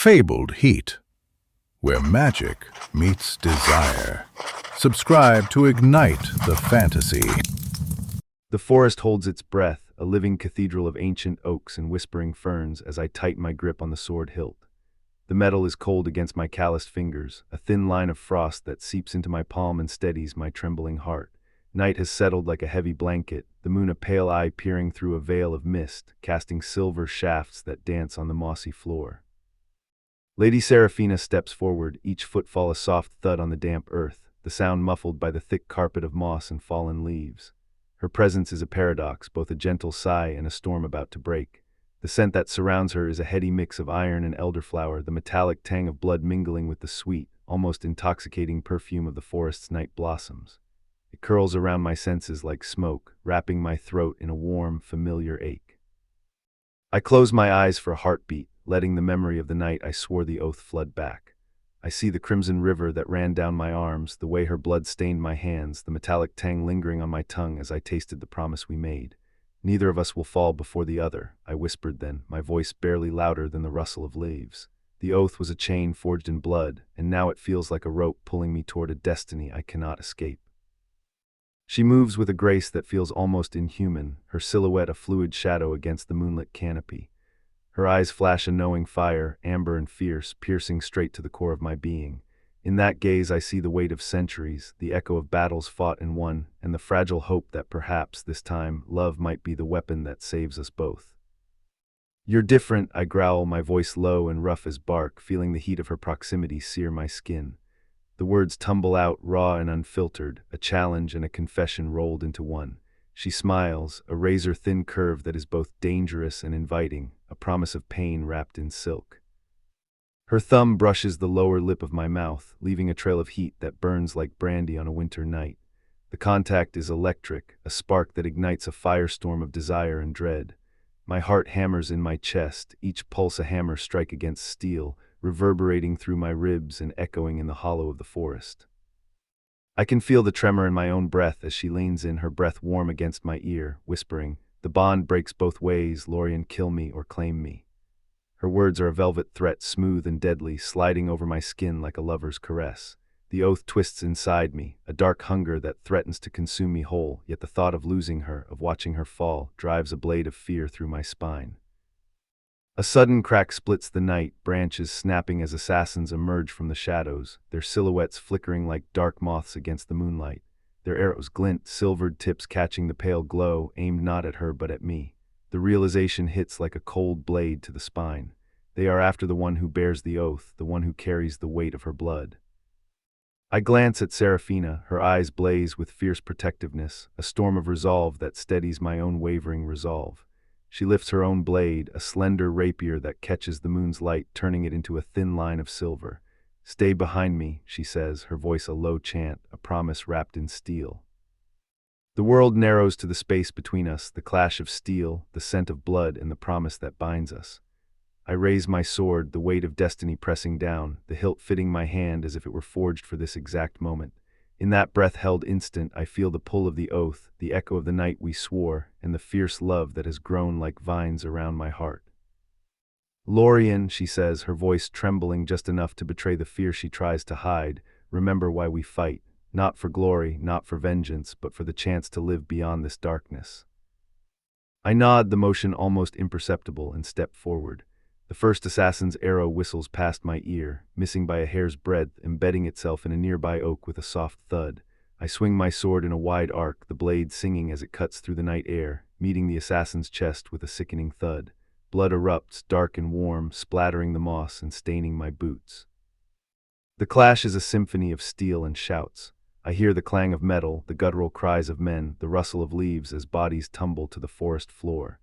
fabled heat, where magic meets desire. Subscribe to ignite the fantasy. The forest holds its breath, a living cathedral of ancient oaks and whispering ferns as I tighten my grip on the sword hilt. The metal is cold against my calloused fingers, a thin line of frost that seeps into my palm and steadies my trembling heart. Night has settled like a heavy blanket, the moon a pale eye peering through a veil of mist, casting silver shafts that dance on the mossy floor. Lady Seraphina steps forward, each footfall a soft thud on the damp earth, the sound muffled by the thick carpet of moss and fallen leaves. Her presence is a paradox, both a gentle sigh and a storm about to break. The scent that surrounds her is a heady mix of iron and elderflower, the metallic tang of blood mingling with the sweet, almost intoxicating perfume of the forest's night blossoms. It curls around my senses like smoke, wrapping my throat in a warm, familiar ache. I close my eyes for a heartbeat, letting the memory of the night I swore the oath flood back. I see the crimson river that ran down my arms, the way her blood stained my hands, the metallic tang lingering on my tongue as I tasted the promise we made. Neither of us will fall before the other, I whispered then, my voice barely louder than the rustle of leaves. The oath was a chain forged in blood, and now it feels like a rope pulling me toward a destiny I cannot escape. She moves with a grace that feels almost inhuman, her silhouette a fluid shadow against the moonlit canopy. Her eyes flash a knowing fire, amber and fierce, piercing straight to the core of my being. In that gaze I see the weight of centuries, the echo of battles fought and won, and the fragile hope that perhaps, this time, love might be the weapon that saves us both. "You're different," I growl, my voice low and rough as bark, feeling the heat of her proximity sear my skin. The words tumble out, raw and unfiltered, a challenge and a confession rolled into one. She smiles, a razor-thin curve that is both dangerous and inviting, a promise of pain wrapped in silk. Her thumb brushes the lower lip of my mouth, leaving a trail of heat that burns like brandy on a winter night. The contact is electric, a spark that ignites a firestorm of desire and dread. My heart hammers in my chest, each pulse a hammer strike against steel, reverberating through my ribs and echoing in the hollow of the forest. I can feel the tremor in my own breath as she leans in, her breath warm against my ear, whispering, "The bond breaks both ways, Lorien, kill me or claim me." Her words are a velvet threat, smooth and deadly, sliding over my skin like a lover's caress. The oath twists inside me, a dark hunger that threatens to consume me whole, yet the thought of losing her, of watching her fall, drives a blade of fear through my spine. A sudden crack splits the night, branches snapping as assassins emerge from the shadows, their silhouettes flickering like dark moths against the moonlight. Their arrows glint, silvered tips catching the pale glow, aimed not at her but at me. The realization hits like a cold blade to the spine. They are after the one who bears the oath, the one who carries the weight of her blood. I glance at Seraphina, her eyes blaze with fierce protectiveness, a storm of resolve that steadies my own wavering resolve. She lifts her own blade, a slender rapier that catches the moon's light, turning it into a thin line of silver. "Stay behind me," she says, her voice a low chant, a promise wrapped in steel. The world narrows to the space between us, the clash of steel, the scent of blood, and the promise that binds us. I raise my sword, the weight of destiny pressing down, the hilt fitting my hand as if it were forged for this exact moment. In that breath-held instant, I feel the pull of the oath, the echo of the night we swore, and the fierce love that has grown like vines around my heart. "Lorien," she says, her voice trembling just enough to betray the fear she tries to hide, "remember why we fight. Not for glory, not for vengeance, but for the chance to live beyond this darkness." I nod, the motion almost imperceptible, and step forward. The first assassin's arrow whistles past my ear, missing by a hair's breadth, embedding itself in a nearby oak with a soft thud. I swing my sword in a wide arc, the blade singing as it cuts through the night air, meeting the assassin's chest with a sickening thud. Blood erupts, dark and warm, splattering the moss and staining my boots. The clash is a symphony of steel and shouts. I hear the clang of metal, the guttural cries of men, the rustle of leaves as bodies tumble to the forest floor.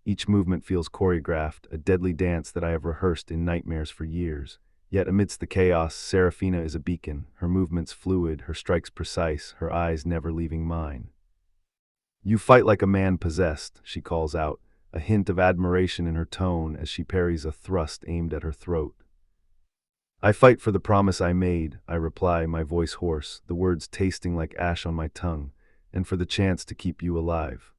Each movement feels choreographed, a deadly dance that I have rehearsed in nightmares for years. Yet amidst the chaos, Seraphina is a beacon, her movements fluid, her strikes precise, her eyes never leaving mine. "You fight like a man possessed," she calls out, a hint of admiration in her tone as she parries a thrust aimed at her throat. "I fight for the promise I made," I reply, my voice hoarse, the words tasting like ash on my tongue, "and for the chance to keep you alive."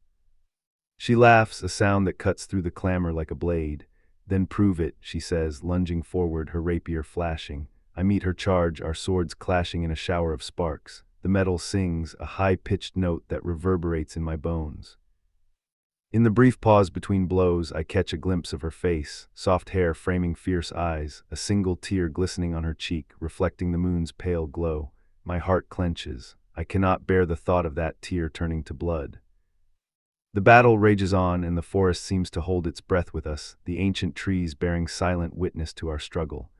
She laughs, a sound that cuts through the clamor like a blade. Then prove it, she says, lunging forward, her rapier flashing. I meet her charge, our swords clashing in a shower of sparks. The metal sings, a high-pitched note that reverberates in my bones. In the brief pause between blows, I catch a glimpse of her face, soft hair framing fierce eyes, a single tear glistening on her cheek, reflecting the moon's pale glow. My heart clenches. I cannot bear the thought of that tear turning to blood. The battle rages on, and the forest seems to hold its breath with us, the ancient trees bearing silent witness to our struggle.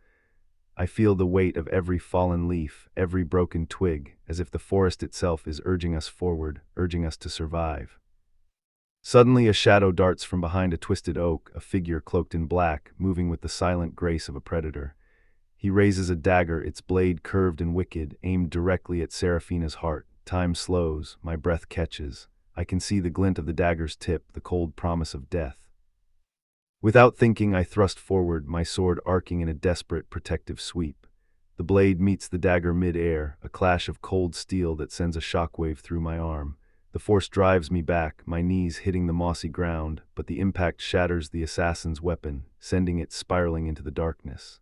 I feel the weight of every fallen leaf, every broken twig, as if the forest itself is urging us forward, urging us to survive. Suddenly a shadow darts from behind a twisted oak, a figure cloaked in black, moving with the silent grace of a predator. He raises a dagger, its blade curved and wicked, aimed directly at Seraphina's heart. Time slows, my breath catches. I can see the glint of the dagger's tip, the cold promise of death. Without thinking, I thrust forward, my sword arcing in a desperate protective sweep. The blade meets the dagger mid-air, a clash of cold steel that sends a shockwave through my arm. The force drives me back, my knees hitting the mossy ground, but the impact shatters the assassin's weapon, sending it spiraling into the darkness.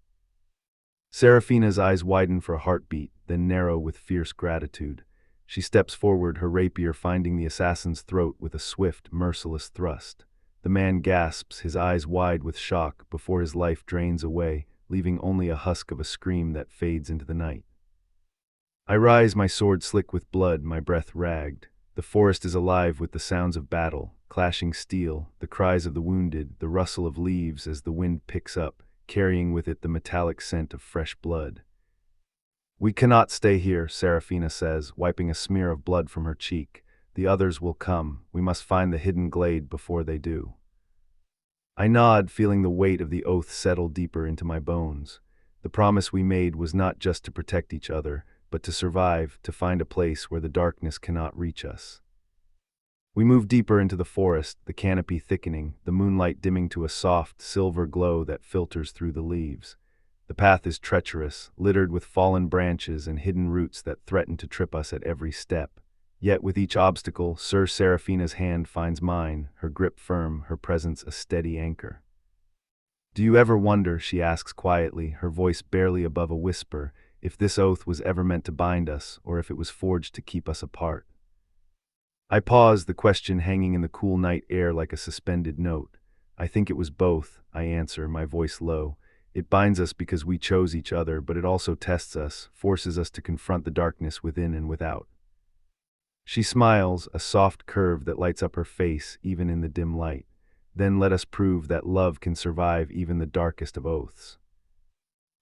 Seraphina's eyes widen for a heartbeat, then narrow with fierce gratitude. She steps forward, her rapier finding the assassin's throat with a swift, merciless thrust. The man gasps, his eyes wide with shock, before his life drains away, leaving only a husk of a scream that fades into the night. I rise, my sword slick with blood, my breath ragged. The forest is alive with the sounds of battle, clashing steel, the cries of the wounded, the rustle of leaves as the wind picks up, carrying with it the metallic scent of fresh blood. We cannot stay here, Seraphina says, wiping a smear of blood from her cheek. The others will come. We must find the hidden glade before they do. I nod, feeling the weight of the oath settle deeper into my bones. The promise we made was not just to protect each other, but to survive, to find a place where the darkness cannot reach us. We move deeper into the forest, the canopy thickening, the moonlight dimming to a soft, silver glow that filters through the leaves. The path is treacherous, littered with fallen branches and hidden roots that threaten to trip us at every step. Yet with each obstacle, Sir Seraphina's hand finds mine, her grip firm, her presence a steady anchor. Do you ever wonder, she asks quietly, her voice barely above a whisper, if this oath was ever meant to bind us, or if it was forged to keep us apart? I pause, the question hanging in the cool night air like a suspended note. I think it was both, I answer, my voice low. It binds us because we chose each other, but it also tests us, forces us to confront the darkness within and without. She smiles, a soft curve that lights up her face even in the dim light. Then let us prove that love can survive even the darkest of oaths.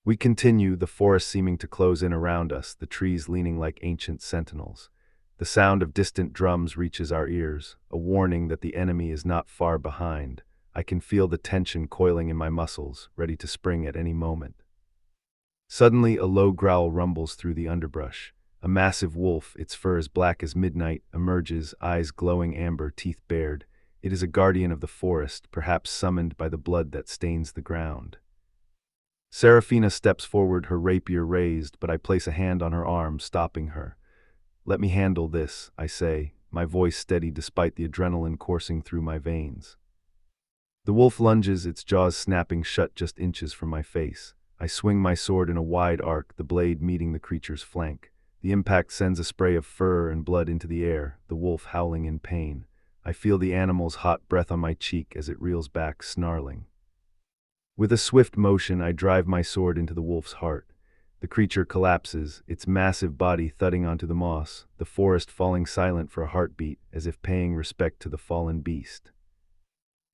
We continue, the forest seeming to close in around us, the trees leaning like ancient sentinels. The sound of distant drums reaches our ears, a warning that the enemy is not far behind. I can feel the tension coiling in my muscles, ready to spring at any moment. Suddenly, a low growl rumbles through the underbrush. A massive wolf, its fur as black as midnight, emerges, eyes glowing amber, teeth bared. It is a guardian of the forest, perhaps summoned by the blood that stains the ground. Seraphina steps forward, her rapier raised, but I place a hand on her arm, stopping her. Let me handle this, I say, my voice steady despite the adrenaline coursing through my veins. The wolf lunges, its jaws snapping shut just inches from my face. I swing my sword in a wide arc, the blade meeting the creature's flank. The impact sends a spray of fur and blood into the air, the wolf howling in pain. I feel the animal's hot breath on my cheek as it reels back, snarling. With a swift motion, I drive my sword into the wolf's heart. The creature collapses, its massive body thudding onto the moss, the forest falling silent for a heartbeat, as if paying respect to the fallen beast.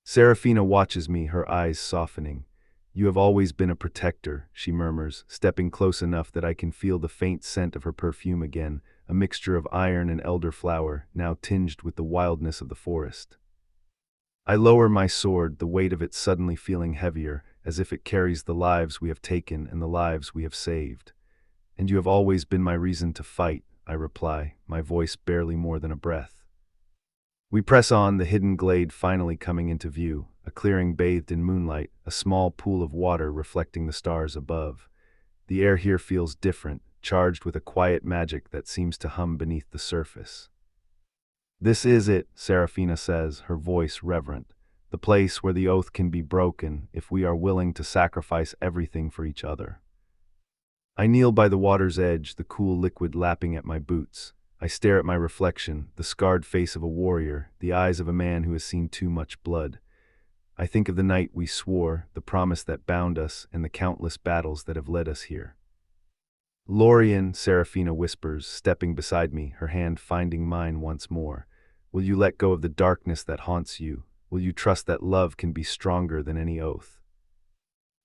Seraphina watches me, her eyes softening. You have always been a protector, she murmurs, stepping close enough that I can feel the faint scent of her perfume again, a mixture of iron and elderflower, now tinged with the wildness of the forest. I lower my sword, the weight of it suddenly feeling heavier, as if it carries the lives we have taken and the lives we have saved. And you have always been my reason to fight, I reply, my voice barely more than a breath. We press on, the hidden glade finally coming into view, a clearing bathed in moonlight, a small pool of water reflecting the stars above. The air here feels different, charged with a quiet magic that seems to hum beneath the surface. This is it, Seraphina says, her voice reverent. the place where the oath can be broken if we are willing to sacrifice everything for each other. I kneel by the water's edge, the cool liquid lapping at my boots. I stare at my reflection, the scarred face of a warrior, the eyes of a man who has seen too much blood. I think of the night we swore, the promise that bound us, and the countless battles that have led us here. Lorien, Seraphina whispers, stepping beside me, her hand finding mine once more. Will you let go of the darkness that haunts you? Will you trust that love can be stronger than any oath?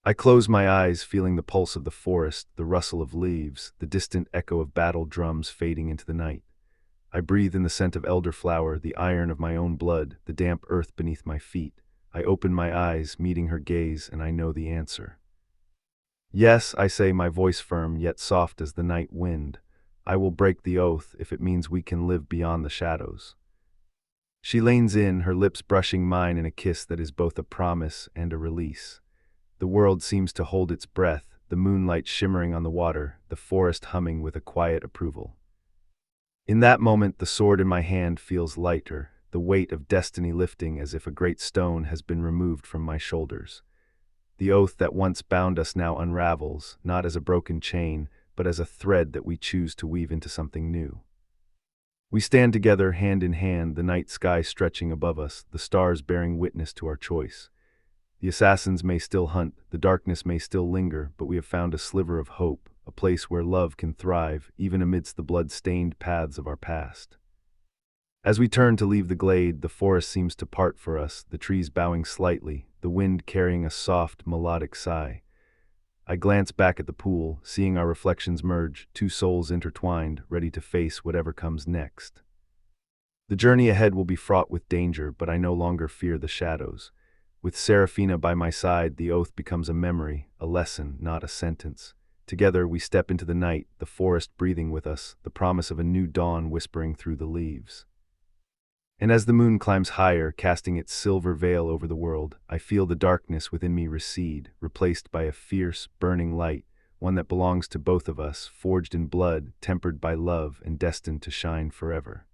I close my eyes, feeling the pulse of the forest, the rustle of leaves, the distant echo of battle drums fading into the night. I breathe in the scent of elderflower, the iron of my own blood, the damp earth beneath my feet. I open my eyes, meeting her gaze, and I know the answer. Yes, I say, my voice firm yet soft as the night wind. I will break the oath if it means we can live beyond the shadows. She leans in, her lips brushing mine in a kiss that is both a promise and a release. The world seems to hold its breath, the moonlight shimmering on the water, the forest humming with a quiet approval. In that moment, the sword in my hand feels lighter, the weight of destiny lifting as if a great stone has been removed from my shoulders. The oath that once bound us now unravels, not as a broken chain, but as a thread that we choose to weave into something new. We stand together, hand in hand, the night sky stretching above us, the stars bearing witness to our choice. The assassins may still hunt, the darkness may still linger, but we have found a sliver of hope, a place where love can thrive, even amidst the blood-stained paths of our past. As we turn to leave the glade, the forest seems to part for us, the trees bowing slightly, the wind carrying a soft, melodic sigh. I glance back at the pool, seeing our reflections merge, two souls intertwined, ready to face whatever comes next. The journey ahead will be fraught with danger, but I no longer fear the shadows. With Seraphina by my side, the oath becomes a memory, a lesson, not a sentence. Together we step into the night, the forest breathing with us, the promise of a new dawn whispering through the leaves. And as the moon climbs higher, casting its silver veil over the world, I feel the darkness within me recede, replaced by a fierce, burning light, one that belongs to both of us, forged in blood, tempered by love, and destined to shine forever.